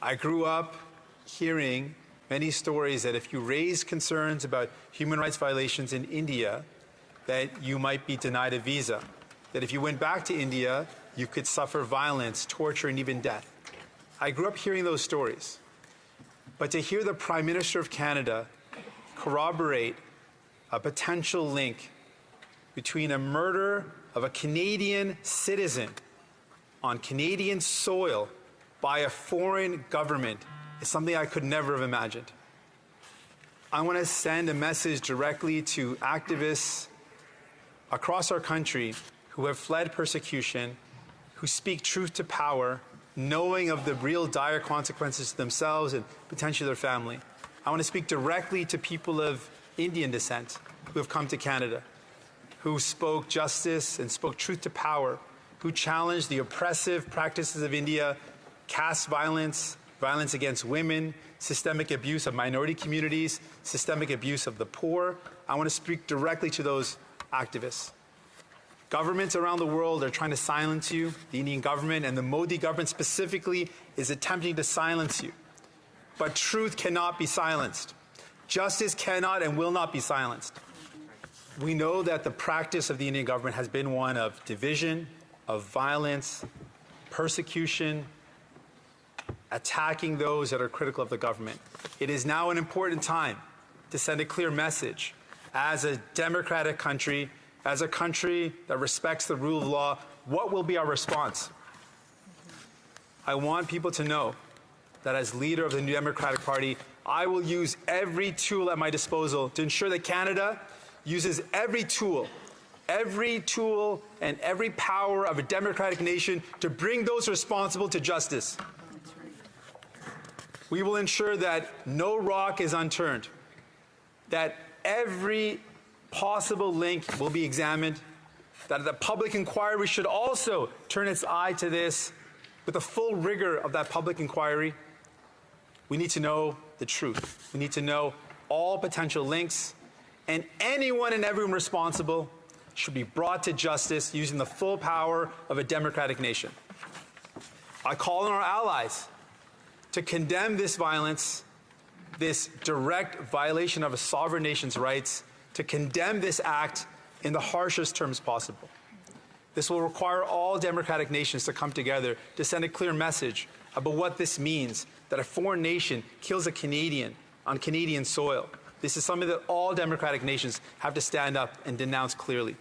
I grew up hearing many stories that if you raise concerns about human rights violations in India, that you might be denied a visa. That if you went back to India, you could suffer violence, torture, and even death. I grew up hearing those stories. But to hear the Prime Minister of Canada corroborate a potential link between a murder of a Canadian citizen on Canadian soil by a foreign government is something I could never have imagined. I want to send a message directly to activists across our country who have fled persecution, who speak truth to power, knowing of the real dire consequences to themselves and potentially their family. I want to speak directly to people of Indian descent who have come to Canada, who spoke justice and spoke truth to power, who challenged the oppressive practices of India, caste violence, violence against women, systemic abuse of minority communities, systemic abuse of the poor. I want to speak directly to those activists. Governments around the world are trying to silence you. The Indian government and the Modi government specifically is attempting to silence you. But truth cannot be silenced. Justice cannot and will not be silenced. We know that the practice of the Indian government has been one of division, of violence, persecution, attacking those that are critical of the government. It is now an important time to send a clear message. As a democratic country, as a country that respects the rule of law, what will be our response? I want people to know that as leader of the New Democratic Party, I will use every tool at my disposal to ensure that Canada uses every tool and every power of a democratic nation to bring those responsible to justice. We will ensure that no rock is unturned, that every possible link will be examined, that the public inquiry should also turn its eye to this with the full rigor of that public inquiry. We need to know the truth. We need to know all potential links, and anyone and everyone responsible should be brought to justice using the full power of a democratic nation. I call on our allies to condemn this violence, this direct violation of a sovereign nation's rights, to condemn this act in the harshest terms possible. This will require all democratic nations to come together to send a clear message about what this means, that a foreign nation kills a Canadian on Canadian soil. This is something that all democratic nations have to stand up and denounce clearly.